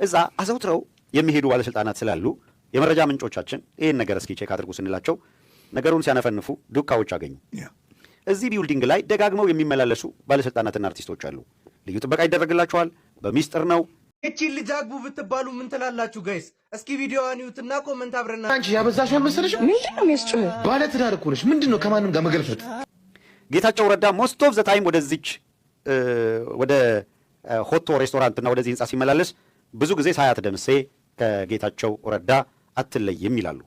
እዛ አዘውትረው የሚሄዱ ባለስልጣናት ስላሉ የመረጃ ምንጮቻችን ይህን ነገር እስኪ ቼክ አድርጉ ስንላቸው ነገሩን ሲያነፈንፉ ዱካዎች አገኙ። እዚህ ቢልዲንግ ላይ ደጋግመው የሚመላለሱ ባለስልጣናትና አርቲስቶች አሉ። ልዩ ጥበቃ ይደረግላቸዋል። በሚስጥር ነው። እቺ ልጅ አግቡ ብትባሉ ምን ትላላችሁ ጋይስ? እስኪ ቪዲዮዋን ይዩትና ኮመንት አብረና። አንቺ ያበዛሽው አልመሰለሽም? ምንድነው የሚያስጨው? ባለ ትዳር እኮ ነሽ። ምንድነው ከማንም ጋር መገልፈጥ? ጌታቸው ረዳ ሞስት ኦፍ ዘ ታይም ወደዚች ወደ ሆቶ ሬስቶራንትና ወደዚህ ህንጻ ሲመላለስ ብዙ ጊዜ ሳያት ደምሴ ከጌታቸው ረዳ አትለይም ይላሉ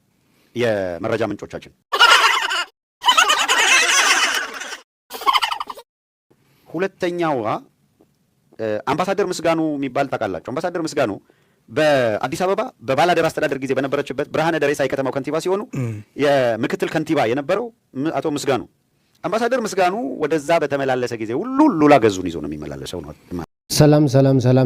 የመረጃ ምንጮቻችን። ሁለተኛዋ አምባሳደር ምስጋኑ የሚባል ታውቃላችሁ? አምባሳደር ምስጋኑ በአዲስ አበባ በባላደር አስተዳደር ጊዜ በነበረችበት ብርሃነ ደሬሳ የከተማው ከንቲባ ሲሆኑ የምክትል ከንቲባ የነበረው አቶ ምስጋኑ አምባሳደር ምስጋኑ ወደዛ በተመላለሰ ጊዜ ሁሉ ሉላ ገዙን ይዞ ነው የሚመላለሰው ነው። ሰላም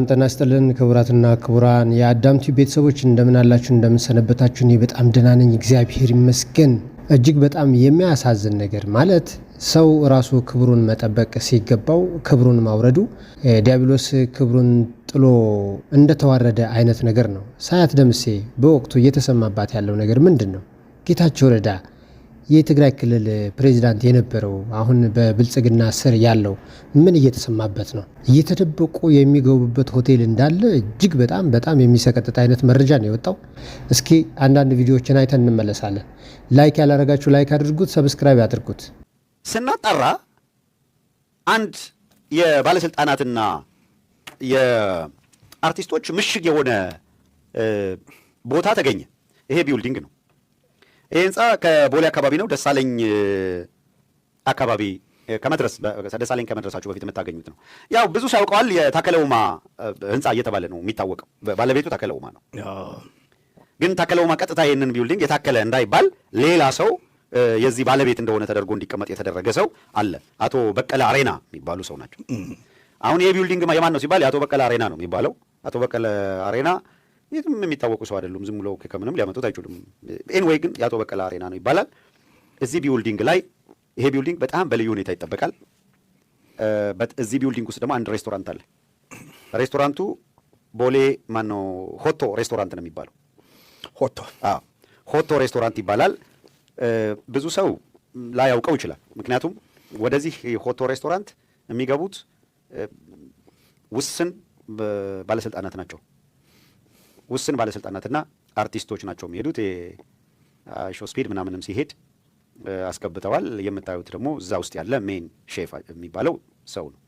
ጤና ይስጥልን ክቡራትና ክቡራን የአዳም ቲዩብ ቤተሰቦች እንደምን አላችሁ? እንደምን ሰነበታችሁ? እኔ በጣም ደህና ነኝ፣ እግዚአብሔር ይመስገን። እጅግ በጣም የሚያሳዝን ነገር ማለት ሰው ራሱ ክብሩን መጠበቅ ሲገባው ክብሩን ማውረዱ ዲያብሎስ ክብሩን ጥሎ እንደተዋረደ አይነት ነገር ነው። ሳያት ደምሴ በወቅቱ እየተሰማባት ያለው ነገር ምንድን ነው? ጌታቸው ረዳ የትግራይ ክልል ፕሬዚዳንት የነበረው አሁን በብልጽግና ስር ያለው ምን እየተሰማበት ነው? እየተደበቁ የሚገቡበት ሆቴል እንዳለ እጅግ በጣም የሚሰቀጥጥ አይነት መረጃ ነው የወጣው። እስኪ አንዳንድ ቪዲዮዎችን አይተን እንመለሳለን። ላይክ ያላረጋችሁ ላይክ አድርጉት፣ ሰብስክራይብ አድርጉት። ስናጣራ አንድ የባለስልጣናትና የአርቲስቶች ምሽግ የሆነ ቦታ ተገኘ። ይሄ ቢውልዲንግ ነው። ይህ ህንፃ ከቦሌ አካባቢ ነው። ደሳለኝ አካባቢ ደሳለኝ ከመድረሳችሁ በፊት የምታገኙት ነው። ያው ብዙ ሰው ያውቀዋል። የታከለ ኡማ ህንፃ እየተባለ ነው የሚታወቀው። ባለቤቱ ታከለ ኡማ ነው። ግን ታከለ ኡማ ቀጥታ ይህንን ቢውልዲንግ የታከለ እንዳይባል ሌላ ሰው የዚህ ባለቤት እንደሆነ ተደርጎ እንዲቀመጥ የተደረገ ሰው አለ። አቶ በቀለ አሬና የሚባሉ ሰው ናቸው። አሁን ይህ ቢውልዲንግ የማን ነው ሲባል የአቶ በቀለ አሬና ነው የሚባለው። አቶ በቀለ አሬና የትም የሚታወቁ ሰው አይደሉም። ዝም ብለው ከምንም ሊያመጡት አይችሉም። ኤንዌይ ግን የአቶ በቀለ አሬና ነው ይባላል። እዚህ ቢውልዲንግ ላይ ይሄ ቢውልዲንግ በጣም በልዩ ሁኔታ ይጠበቃል። እዚህ ቢውልዲንግ ውስጥ ደግሞ አንድ ሬስቶራንት አለ። ሬስቶራንቱ ቦሌ ማነው ሆቶ ሬስቶራንት ነው የሚባለው። ሆቶ ሬስቶራንት ይባላል። ብዙ ሰው ላያውቀው ይችላል። ምክንያቱም ወደዚህ ሆቶ ሬስቶራንት የሚገቡት ውስን ባለስልጣናት ናቸው። ውስን ባለስልጣናትና አርቲስቶች ናቸው የሚሄዱት። ሾው ስፒድ ምናምንም ሲሄድ አስገብተዋል። የምታዩት ደግሞ እዛ ውስጥ ያለ ሜን ሼፍ የሚባለው ሰው ነው።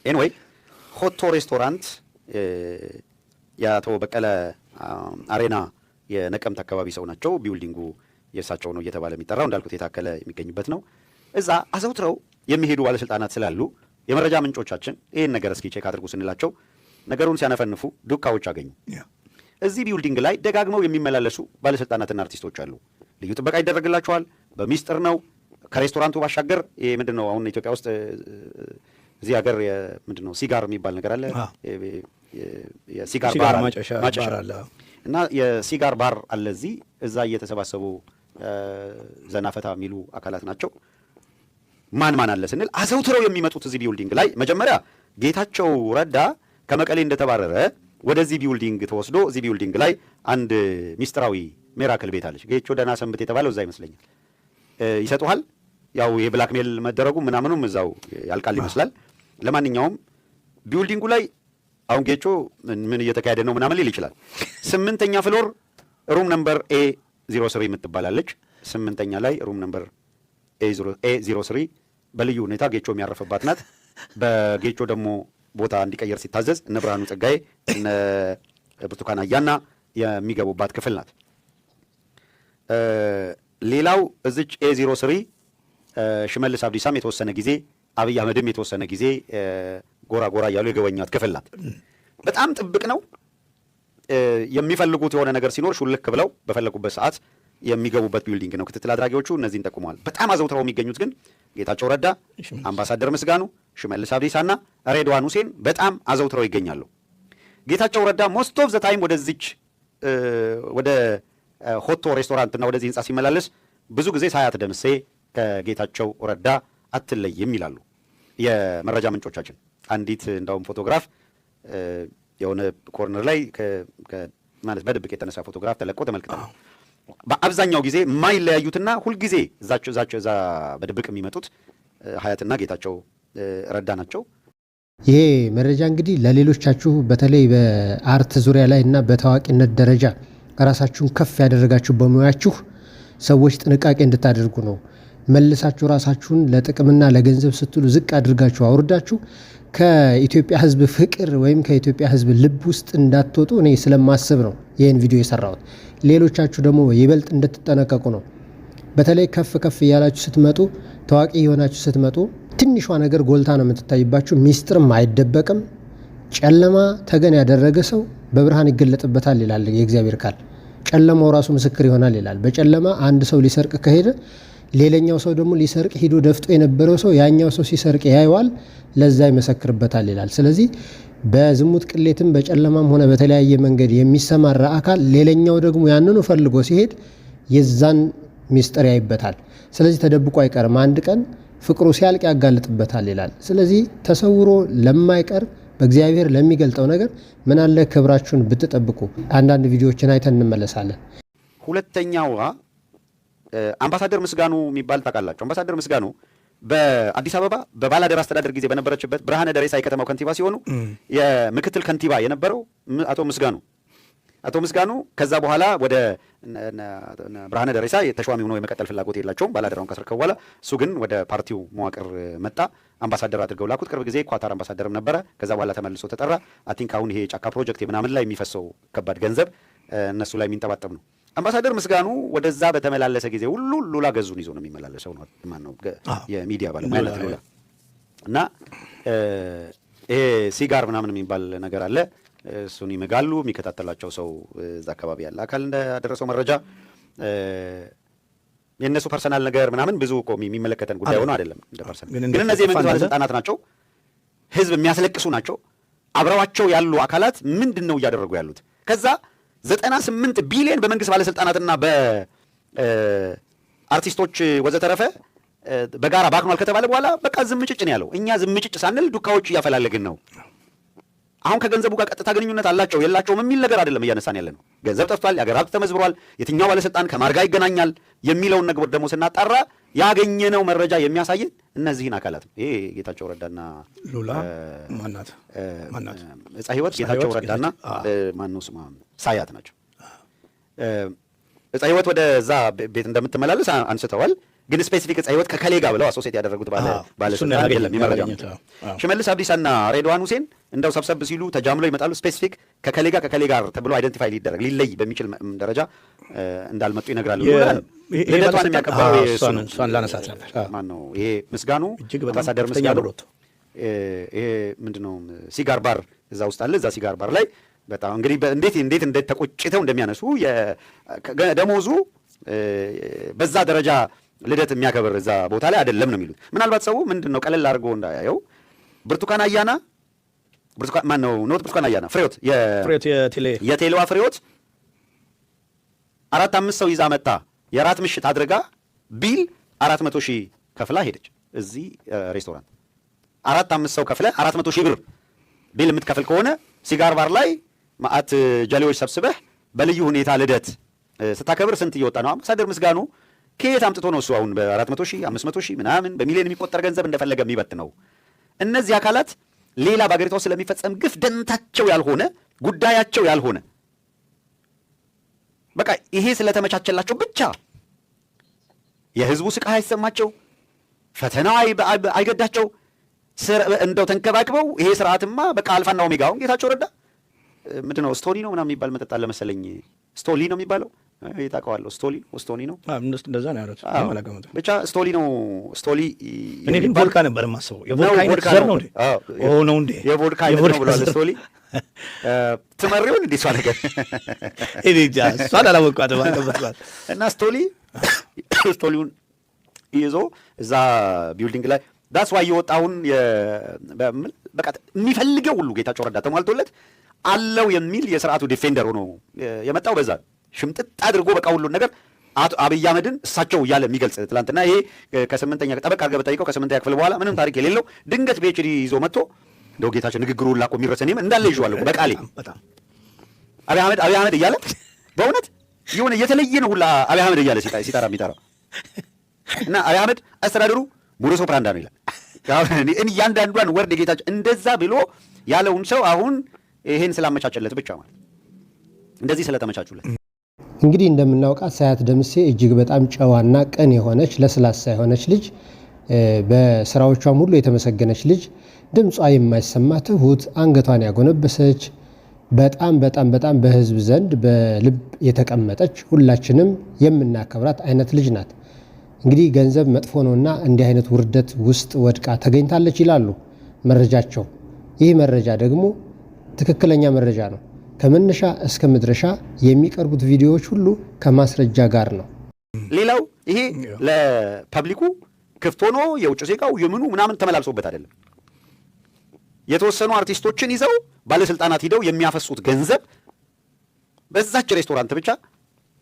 ኤንዌይ ሆቶ ሬስቶራንት የአቶ በቀለ አሬና የነቀምት አካባቢ ሰው ናቸው። ቢውልዲንጉ የእሳቸው ነው እየተባለ የሚጠራው እንዳልኩት የታከለ የሚገኝበት ነው። እዛ አዘውትረው የሚሄዱ ባለስልጣናት ስላሉ የመረጃ ምንጮቻችን ይህን ነገር እስኪ ቼክ አድርጉ ስንላቸው ነገሩን ሲያነፈንፉ ዱካዎች አገኙ። እዚህ ቢውልዲንግ ላይ ደጋግመው የሚመላለሱ ባለስልጣናትና አርቲስቶች አሉ። ልዩ ጥበቃ ይደረግላቸዋል። በሚስጥር ነው። ከሬስቶራንቱ ባሻገር ይሄ ምንድን ነው አሁን ኢትዮጵያ ውስጥ እዚህ ሀገር ምንድን ነው ሲጋር የሚባል ነገር አለ። የሲጋር ባር ማጨሻ እና የሲጋር ባር አለ እዚህ። እዛ እየተሰባሰቡ ዘናፈታ የሚሉ አካላት ናቸው። ማን አለ ስንል አዘውትረው የሚመጡት እዚህ ቢውልዲንግ ላይ መጀመሪያ ጌታቸው ረዳ ከመቀሌ እንደተባረረ ወደዚህ ቢውልዲንግ ተወስዶ እዚህ ቢውልዲንግ ላይ አንድ ሚስጥራዊ ሜራክል ቤት አለች። ጌቾ ደህና ሰንብት የተባለው እዛ ይመስለኛል። ይሰጡሃል። ያው የብላክሜል መደረጉ ምናምኑም እዛው ያልቃል ይመስላል። ለማንኛውም ቢውልዲንጉ ላይ አሁን ጌቾ ምን እየተካሄደ ነው ምናምን ሊል ይችላል። 8ኛ ፍሎር ሩም ነምበር A03 የምትባላለች። 8ኛ ላይ ሩም ነምበር A03 በልዩ ሁኔታ ጌቾ የሚያረፍባት ናት። በጌቾ ደግሞ ቦታ እንዲቀየር ሲታዘዝ እነ ብርሃኑ ጸጋዬ እነ ብርቱካን አያና የሚገቡባት ክፍል ናት። ሌላው እዚች A03 ሽመልስ አብዲሳም የተወሰነ ጊዜ አብይ አህመድም የተወሰነ ጊዜ ጎራ እያሉ የገበኛት ክፍል ናት። በጣም ጥብቅ ነው። የሚፈልጉት የሆነ ነገር ሲኖር ሹልክ ብለው በፈለጉበት ሰዓት የሚገቡበት ቢልዲንግ ነው። ክትትል አድራጊዎቹ እነዚህን ጠቁመዋል። በጣም አዘውትረው የሚገኙት ግን ጌታቸው ረዳ፣ አምባሳደር ምስጋኑ፣ ሽመልስ አብዲሳና ሬድዋን ሁሴን በጣም አዘውትረው ይገኛሉ። ጌታቸው ረዳ ሞስት ኦፍ ዘ ታይም ወደዚች ወደ ሆቶ ሬስቶራንትና ወደዚህ ህንጻ ሲመላለስ ብዙ ጊዜ ሳያት ደምሴ ከጌታቸው ረዳ አትለይም ይላሉ የመረጃ ምንጮቻችን። አንዲት እንዳውም ፎቶግራፍ የሆነ ኮርነር ላይ ማለት በድብቅ የተነሳ ፎቶግራፍ ተለቆ ተመልክተናል። በአብዛኛው ጊዜ የማይለያዩትና ሁልጊዜ እዛ በድብቅ የሚመጡት ሀያትና ጌታቸው ረዳ ናቸው። ይሄ መረጃ እንግዲህ ለሌሎቻችሁ በተለይ በአርት ዙሪያ ላይ እና በታዋቂነት ደረጃ ራሳችሁን ከፍ ያደረጋችሁ በሙያችሁ ሰዎች ጥንቃቄ እንድታደርጉ ነው። መልሳችሁ ራሳችሁን ለጥቅምና ለገንዘብ ስትሉ ዝቅ አድርጋችሁ አውርዳችሁ ከኢትዮጵያ ሕዝብ ፍቅር ወይም ከኢትዮጵያ ሕዝብ ልብ ውስጥ እንዳትወጡ እኔ ስለማስብ ነው ይህን ቪዲዮ የሰራሁት። ሌሎቻችሁ ደግሞ ይበልጥ እንድትጠነቀቁ ነው። በተለይ ከፍ ከፍ እያላችሁ ስትመጡ፣ ታዋቂ የሆናችሁ ስትመጡ ትንሿ ነገር ጎልታ ነው የምትታይባችሁ። ሚስጥርም አይደበቅም። ጨለማ ተገን ያደረገ ሰው በብርሃን ይገለጥበታል ይላል የእግዚአብሔር ቃል። ጨለማው ራሱ ምስክር ይሆናል ይላል። በጨለማ አንድ ሰው ሊሰርቅ ከሄደ ሌላኛው ሰው ደግሞ ሊሰርቅ ሂዶ ደፍጦ የነበረው ሰው ያኛው ሰው ሲሰርቅ ያየዋል፣ ለዛ ይመሰክርበታል ይላል። ስለዚህ በዝሙት ቅሌትም በጨለማም ሆነ በተለያየ መንገድ የሚሰማራ አካል ሌላኛው ደግሞ ያንኑ ፈልጎ ሲሄድ የዛን ሚስጥር ያይበታል። ስለዚህ ተደብቆ አይቀርም፣ አንድ ቀን ፍቅሩ ሲያልቅ ያጋልጥበታል ይላል። ስለዚህ ተሰውሮ ለማይቀር በእግዚአብሔር ለሚገልጠው ነገር ምን አለ ክብራችሁን ብትጠብቁ። አንዳንድ ቪዲዮዎችን አይተን እንመለሳለን። ሁለተኛዋ አምባሳደር ምስጋኑ የሚባል ታውቃላችሁ? አምባሳደር ምስጋኑ በአዲስ አበባ በባላደር አስተዳደር ጊዜ በነበረችበት ብርሃነ ደሬሳ የከተማው ከንቲባ ሲሆኑ የምክትል ከንቲባ የነበረው አቶ ምስጋኑ ከዛ በኋላ ወደ ብርሃነ ደሬሳ ተሿሚ ሆኖ የመቀጠል ፍላጎት የላቸውም። ባላደራውን ካስረከቡ በኋላ እሱ ግን ወደ ፓርቲው መዋቅር መጣ። አምባሳደር አድርገው ላኩት። ቅርብ ጊዜ ኳታር አምባሳደርም ነበረ። ከዛ በኋላ ተመልሶ ተጠራ። አቲንክ አሁን ይሄ ጫካ ፕሮጀክት ምናምን ላይ የሚፈሰው ከባድ ገንዘብ እነሱ ላይ የሚንጠባጠብ ነው። አምባሳደር ምስጋኑ ወደዛ በተመላለሰ ጊዜ ሁሉ ሉላ ገዙን ይዞ ነው የሚመላለሰው። ማነው የሚዲያ ባለሙያ ሉላ እና ይሄ ሲጋር ምናምን የሚባል ነገር አለ። እሱን ይመጋሉ። የሚከታተላቸው ሰው እዛ አካባቢ ያለ አካል እንዳደረሰው መረጃ የእነሱ ፐርሰናል ነገር ምናምን ብዙ እኮ የሚመለከተን ጉዳይ ሆኖ አይደለም። እንደ ፐርሰናል ግን እነዚህ የመንግስት ባለስልጣናት ናቸው፣ ህዝብ የሚያስለቅሱ ናቸው። አብረዋቸው ያሉ አካላት ምንድን ነው እያደረጉ ያሉት? ከዛ 98 ቢሊዮን በመንግስት ባለስልጣናትና በአርቲስቶች ወዘተረፈ በጋራ ባክኗል ከተባለ በኋላ በቃ ዝምጭጭ ነው ያለው። እኛ ዝምጭጭ ሳንል ዱካዎች እያፈላለግን ነው። አሁን ከገንዘቡ ጋር ቀጥታ ግንኙነት አላቸው የላቸውም የሚል ነገር አይደለም እያነሳን ያለ ነው። ገንዘብ ጠፍቷል፣ የአገር ሀብት ተመዝብሯል፣ የትኛው ባለስልጣን ከማን ጋር ይገናኛል የሚለውን ነገር ደግሞ ስናጣራ ያገኘነው መረጃ የሚያሳየን እነዚህን አካላት ነው። ይሄ ጌታቸው ረዳና ሉላ ማናት ዕፀ ሕይወት ጌታቸው ረዳና ማነው ስሟ ሳያት ናቸው። ዕፀ ሕይወት ወደዛ ቤት እንደምትመላለስ አንስተዋል። ግን ስፔሲፊክ ዕፀ ሕይወት ከከሌ ጋር ብለው አሶሴት ያደረጉት ባለስልጣን የለም። ይመረጃ ሽመልስ አብዲሳና ሬድዋን ሁሴን እንደው ሰብሰብ ሲሉ ተጃምለው ይመጣሉ። ስፔሲፊክ ከከሌ ጋር ተብሎ አይደንቲፋይ ሊደረግ ሊለይ በሚችል ደረጃ እንዳልመጡ ይነግራሉ። ልደቷን የሚያቀባው እሷን ላነሳት ነበር። ማነው ይሄ ምስጋኑ አምባሳደር ምስጋኑ ይሄ ምንድነው ሲጋር ባር እዛ ውስጥ አለ። እዛ ሲጋር ባር ላይ በጣም እንግዲህ እንዴት ተቆጭተው እንደሚያነሱ ደሞዙ በዛ ደረጃ ልደት የሚያከብር እዛ ቦታ ላይ አይደለም ነው የሚሉት። ምናልባት ሰው ምንድን ነው ቀለል አድርጎ እንዳያየው ብርቱካን አያና ብርቱካን አያና ፍሬዎት የቴሌዋ ፍሬዎት 4-5 ሰው ይዛ መጣ የራት ምሽት አድርጋ ቢል 400,000 ከፍላ ሄደች። እዚህ ሬስቶራንት 4-5 ሰው ከፍለ 400,000 ብር ቢል የምትከፍል ከሆነ ሲጋር ባር ላይ ማአት ጀሌዎች ሰብስበህ በልዩ ሁኔታ ልደት ስታከብር ስንት እየወጣ ነው? አምባሳደር ምስጋኑ ከየት አምጥቶ ነው እሱ አሁን በ400,000 500,000 ምናምን በሚሊዮን የሚቆጠር ገንዘብ እንደፈለገ የሚበት ነው? እነዚህ አካላት ሌላ በአገሪቷ ስለሚፈጸም ግፍ ደንታቸው ያልሆነ ጉዳያቸው ያልሆነ በቃ ይሄ ስለተመቻቸላቸው ብቻ የህዝቡ ስቃይ አይሰማቸው፣ ፈተናው አይገዳቸው፣ እንደው ተንከባክበው ይሄ ስርዓትማ በቃ አልፋና ኦሜጋውን ጌታቸው ረዳ ምንድን ነው ስቶሊ ነው ምናምን የሚባል መጠጥ አለ መሰለኝ። ስቶሊ ነው የሚባለው ታውቀዋለሁ። ስቶሊ ነው እንደዛ ነው ያሉት። ብቻ ስቶሊ ነው። ስቶሊ እኔ ግን ቮድካ ነበር የማስበው። የቮድካ አይነት ዘር ነው እንዴ? ነው እንዴ? የቮድካ አይነት ነው ብሏል ስቶሊ። ትመሪውን እንዴ እሷ ነገር እሷን አላወቅኳትም አልገባትም። እና ስቶሊውን ይዞ እዛ ቢልዲንግ ላይ ዳስ ዋይ የወጣውን በቃ የሚፈልገው ሁሉ ጌታቸው ረዳ ተሟልቶለት አለው የሚል የስርዓቱ ዲፌንደር ሆኖ የመጣው በዛ ሽምጥጥ አድርጎ በቃ ሁሉን ነገር አብይ አህመድን እሳቸው እያለ የሚገልጽ ትላንትና ይሄ ከ8ኛ ጠበቅ አድርገህ በጠይቀው ከ8ኛ ክፍል በኋላ ምንም ታሪክ የሌለው ድንገት ፒኤችዲ ይዞ መጥቶ እንደው ጌታቸው ንግግሩ ላቆ የሚረሰኝም እንዳለ ይዤዋለሁ በቃሌ በጣም አብይ አህመድ እያለ በእውነት የሆነ የተለየ ነው ሁላ አብይ አህመድ እያለ ሲጠራ የሚጠራው እና አብይ አህመድ አስተዳደሩ ሞደስ ኦፕራንዲ ነው ይላል። እያንዳንዷን ወርድ ጌታቸው እንደዛ ብሎ ያለውን ሰው አሁን ይሄን ስላመቻቸለት ብቻ ማለት እንደዚህ ስለተመቻቹለት እንግዲህ እንደምናውቃት ሳያት ደምሴ እጅግ በጣም ጨዋና ቅን የሆነች ለስላሳ የሆነች ልጅ፣ በስራዎቿም ሁሉ የተመሰገነች ልጅ፣ ድምጿ የማይሰማ ትሁት፣ አንገቷን ያጎነበሰች በጣም በጣም በጣም በህዝብ ዘንድ በልብ የተቀመጠች ሁላችንም የምናከብራት አይነት ልጅ ናት። እንግዲህ ገንዘብ መጥፎ ነውና እንዲህ አይነት ውርደት ውስጥ ወድቃ ተገኝታለች ይላሉ መረጃቸው። ይህ መረጃ ደግሞ ትክክለኛ መረጃ ነው። ከመነሻ እስከ መድረሻ የሚቀርቡት ቪዲዮዎች ሁሉ ከማስረጃ ጋር ነው። ሌላው ይሄ ለፐብሊኩ ክፍት ሆኖ የውጭ ዜጋው የምኑ ምናምን ተመላልሶበት አይደለም። የተወሰኑ አርቲስቶችን ይዘው ባለስልጣናት ሂደው የሚያፈሱት ገንዘብ በዛች ሬስቶራንት ብቻ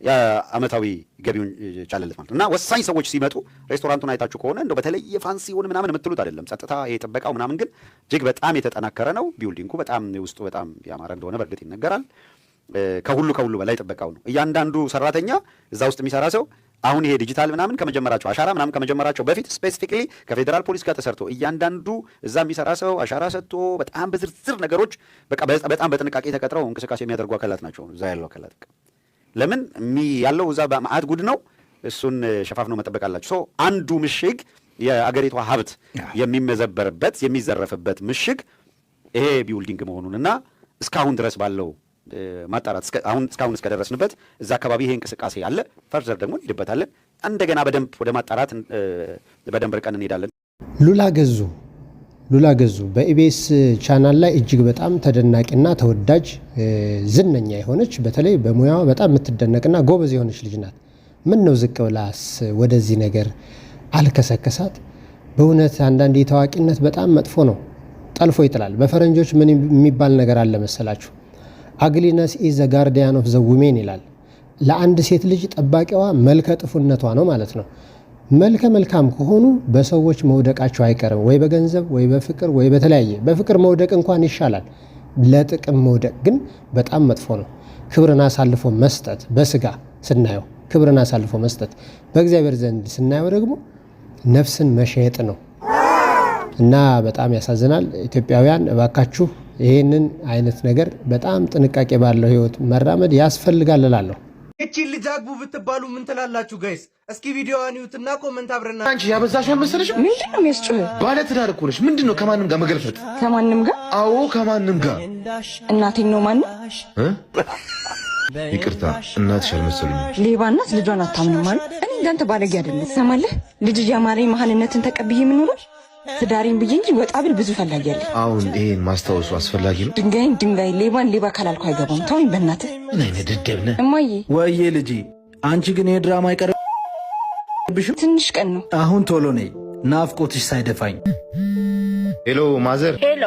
የአመታዊ ገቢውን ቻለለት ማለት እና ወሳኝ ሰዎች ሲመጡ ሬስቶራንቱን አይታችሁ ከሆነ እንደው በተለየ ፋንሲ ሆነ ምናምን የምትሉት አይደለም። ጸጥታ የጥበቃው ምናምን ግን እጅግ በጣም የተጠናከረ ነው። ቢልዲንጉ በጣም ውስጡ በጣም ያማረ እንደሆነ በእርግጥ ይነገራል። ከሁሉ በላይ ጥበቃው ነው። እያንዳንዱ ሰራተኛ እዛ ውስጥ የሚሰራ ሰው አሁን ይሄ ዲጂታል ምናምን ከመጀመራቸው አሻራ ምናምን ከመጀመራቸው በፊት ስፔሲፊክሊ ከፌዴራል ፖሊስ ጋር ተሰርቶ እያንዳንዱ እዛ የሚሰራ ሰው አሻራ ሰጥቶ በጣም በዝርዝር ነገሮች በጣም በጥንቃቄ ተቀጥረው እንቅስቃሴ የሚያደርጉ አካላት ናቸው እዛ ያለው አካላት። ለምን ያለው እዛ በማዕት ጉድ ነው። እሱን ሸፋፍነው መጠበቅ አላቸው። አንዱ ምሽግ የአገሪቷ ሀብት የሚመዘበርበት የሚዘረፍበት ምሽግ ይሄ ቢውልዲንግ መሆኑንና እስካሁን ድረስ ባለው ማጣራት እስካሁን እስከደረስንበት እዛ አካባቢ ይሄ እንቅስቃሴ አለ። ፈርዘር ደግሞ እንሄድበታለን። እንደገና በደንብ ወደ ማጣራት በደንብ ርቀን እንሄዳለን። ሉላ ገዙ በኢቢኤስ ቻናል ላይ እጅግ በጣም ተደናቂና ተወዳጅ ዝነኛ የሆነች በተለይ በሙያዋ በጣም የምትደነቅና ጎበዝ የሆነች ልጅ ናት። ምን ነው ዝቅ ብላስ ወደዚህ ነገር አልከሰከሳት? በእውነት አንዳንድ የታዋቂነት በጣም መጥፎ ነው፣ ጠልፎ ይጥላል። በፈረንጆች ምን የሚባል ነገር አለ መሰላችሁ? አግሊነስ ኢዝ ዘ ጋርዲያን ኦፍ ዘ ውሜን ይላል። ለአንድ ሴት ልጅ ጠባቂዋ መልከ ጥፉነቷ ነው ማለት ነው። መልከ መልካም ከሆኑ በሰዎች መውደቃቸው አይቀርም፣ ወይ በገንዘብ ወይ በፍቅር ወይ በተለያየ። በፍቅር መውደቅ እንኳን ይሻላል፣ ለጥቅም መውደቅ ግን በጣም መጥፎ ነው። ክብርን አሳልፎ መስጠት በስጋ ስናየው ክብርን አሳልፎ መስጠት፣ በእግዚአብሔር ዘንድ ስናየው ደግሞ ነፍስን መሸጥ ነው እና በጣም ያሳዝናል። ኢትዮጵያውያን እባካችሁ ይህንን አይነት ነገር በጣም ጥንቃቄ ባለው ህይወት መራመድ ያስፈልጋል እላለሁ። እቺን ልጅ አግቡ ብትባሉ ምን ትላላችሁ ጋይስ? እስኪ ቪዲዮዋን ይዩትና ኮመንት አብረና። አንቺ ያበዛሽ መሰለሽ? ምንድነው የሚያስጨው? ባለ ትዳር እኮ ነሽ። ምንድነው ከማንም ጋር መገልፈጥ? ከማንም ጋር? አዎ ከማንም ጋር። እናቴን ነው ማን? ይቅርታ እናትሽ አልመሰሉኝም። ሌባ እናት ልጇን አታምንም ማለት? እኔ እንዳንተ ባለጌ አይደለም። ሰማለህ? ልጅ ያማረኝ መሀንነትን ተቀብዬ የምኖረው ትዳሬን ብዬ እንጂ ወጣ ብል ብዙ ፈላጊ ያለ። አሁን ይሄን ማስታወሱ አስፈላጊ ነው? ድንጋይ ሌባን ሌባ ካላልኩ አይገባም። ተወኝ በእናትህ። ምን አይነት ደደብ ነህ? እማዬ ወይዬ ልጄ፣ አንቺ ግን የድራማ አይቀርብሽም። ትንሽ ቀን ነው። አሁን ቶሎ ነይ፣ ናፍቆትሽ ሳይደፋኝ። ሄሎ ማዘር። ሄሎ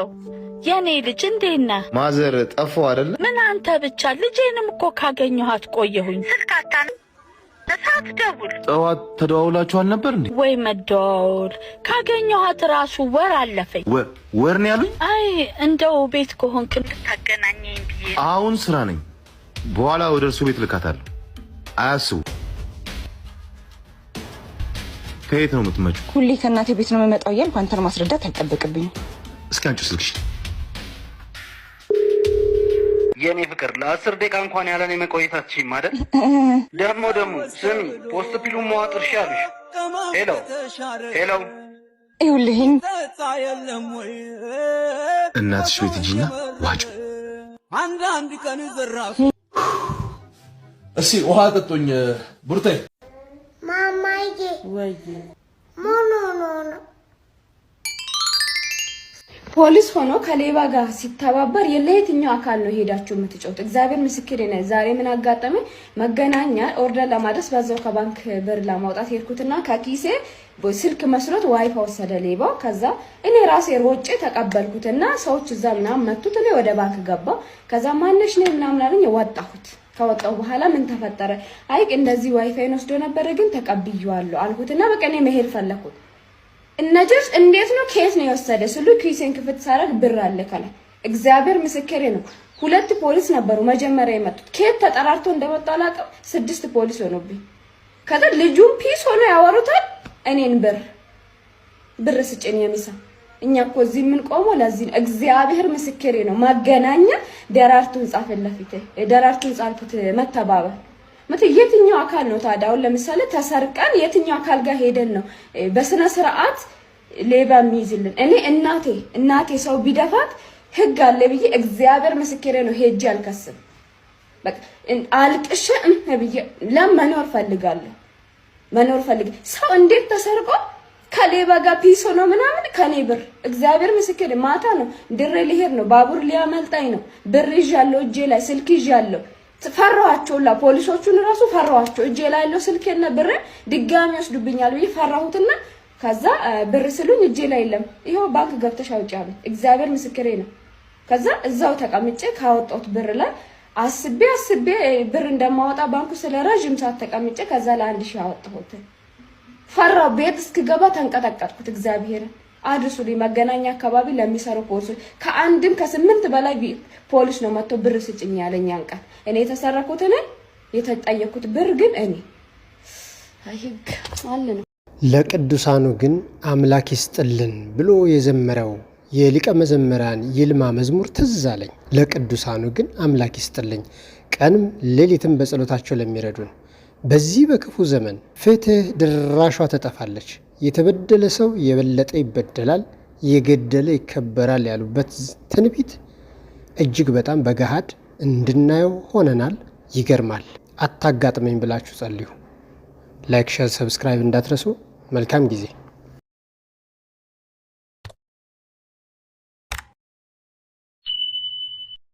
የኔ ልጅ እንዴት ነህ? ማዘር ጠፋው አይደለ? ምን አንተ ብቻ? ልጄንም እኮ ካገኘኋት ቆየሁኝ። ስልክ አታነሳም፣ ለሰዓት ደውል። ጠዋት ተደዋውላችኋል ነበር እንዴ? ወይ መደዋወል፣ ካገኘኋት ራሱ ወር አለፈኝ። ወር ነው ያሉኝ? አይ እንደው ቤት ከሆንክ እንድታገናኘኝ ብዬ። አሁን ስራ ነኝ፣ በኋላ ወደ እርሱ ቤት ልካታለሁ። አያስቡ። ከየት ነው የምትመጪው? ሁሌ ከእናቴ ቤት ነው የምመጣው እያልኩ አንተን ማስረዳት አይጠበቅብኝም። እስኪ አንቺ ስልክሽ። የኔ ፍቅር ለ10 ደቂቃ እንኳን ያለን የመቆየታችን አይደል? ደግሞ ስሚ፣ ፖስት ፒሉ መዋጥርሽ ያሉሽ። ሄሎ ይኸውልህ እናትሽ ቤት ሂጂና ዋጩ። አንዳንድ ቀን ዘራፍ እስኪ ውሃ ጠጡኝ። ቡርቴ ማማዬ ወይ ሞኖ ፖሊስ ሆኖ ከሌባ ጋር ሲተባበር የለየትኛው አካል ነው ሄዳችሁ የምትጮት? እግዚአብሔር ምስክሬ ነው። ዛሬ ምን አጋጠመ? መገናኛ ኦርደር ለማድረስ በዛው ከባንክ ብር ለማውጣት ሄድኩትና ከኪሴ ስልክ መስሎት ዋይፋ ወሰደ ሌባው። ከዛ እኔ ራሴ ሮጬ ተቀበልኩትና ሰዎች እዛ ምናምን መቱት። እኔ ወደ ባንክ ገባ። ከዛ ማነሽ ነው ምናምን አለኝ። ወጣሁት። ከወጣሁ በኋላ ምን ተፈጠረ? አይ እንደዚህ ዋይፋይን ወስዶ ነበረ ግን ተቀብዬዋለሁ አልኩትና በቃ እኔ መሄድ ፈለኩት። እነጀስ እንዴት ነው ከየት ነው የወሰደ ስሉ ኪሴን ክፍት ሳረግ ብር አለ ከላይ እግዚአብሔር ምስክሬ ነው። 2 ፖሊስ ነበሩ መጀመሪያ የመጡት ከየት ተጠራርቶ እንደመጣ አላውቅም። 6 ፖሊስ ሆኖብኝ ከዛ ልጁም ፒስ ሆኖ ያወሩታል። እኔን ብር ስጭኝ የሚሳ እኛ እኮ እዚህ ምን ቆሞ ለዚህ እግዚአብሔር ምስክሬ ነው። ማገናኛ ደራርቱን ጻፈለፊት ደራርቱን ጻልኩት መተባበር የትኛው አካል ነው ታዲያ? አሁን ለምሳሌ ተሰርቀን የትኛው አካል ጋር ሄደን ነው በስነ ስርዓት ሌባ የሚይዝልን? እኔ እናቴ ሰው ቢደፋት ህግ አለ ብዬ እግዚአብሔር ምስክሬ ነው ሄጄ አልከስም። በቃ አልቅሼ ብዬ ለመኖር ፈልጋለሁ። ሰው እንዴት ተሰርቆ ከሌባ ጋር ፒስ ሆኖ ምናምን ከኔ ብር እግዚአብሔር ምስክሬ ማታ ነው ድሬ ሊሄድ ነው ባቡር ሊያመልጣኝ ነው ብር ይዣለሁ እጄ ላይ ስልክ ይዣለሁ። ፈራኋቸው ፖሊሶቹን ራሱ ፈራኋቸው። እጄ ላይ ያለው ስልኬና ብር ድጋሚ ወስዱብኛል ብዬ ፈራሁትና ከዛ ብር ስሉኝ እጄ ላይ የለም ይሄው ባንክ ገብተሽ አውጪ አሉ። እግዚአብሔር ምስክሬ ነው። ከዛ እዛው ተቀምጬ ካወጣሁት ብር ላይ አስቤ ብር እንደማወጣ ባንኩ ስለረጅም ሰዓት ተቀምጬ ከዛ ለ1000 አወጣሁት። ፈራው ቤት እስክገባ ተንቀጠቀጥኩት። እግዚአብሔር አድርሱልኝ። መገናኛ አካባቢ ለሚሰሩ ፖሊሶች ከአንድም ከ8 በላይ ፖሊስ ነው መጥቶ ብር ስጭኝ ያለኝ አንቀር እኔ የተሰረኩት ነኝ የተጠየኩት ብር ግን እኔ አይግ አለ ነው። ለቅዱሳኑ ግን አምላክ ይስጥልን ብሎ የዘመረው የሊቀ መዘምራን ይልማ መዝሙር ትዝ አለኝ። ለቅዱሳኑ ግን አምላክ ይስጥልኝ ቀንም ሌሊትም በጸሎታቸው ለሚረዱን በዚህ በክፉ ዘመን ፍትህ ድራሿ ተጠፋለች። የተበደለ ሰው የበለጠ ይበደላል፣ የገደለ ይከበራል ያሉበት ትንቢት እጅግ በጣም በገሃድ እንድናየው ሆነናል። ይገርማል። አታጋጥመኝ ብላችሁ ጸልዩ። ላይክ፣ ሼር፣ ሰብስክራይብ እንዳትረሱ። መልካም ጊዜ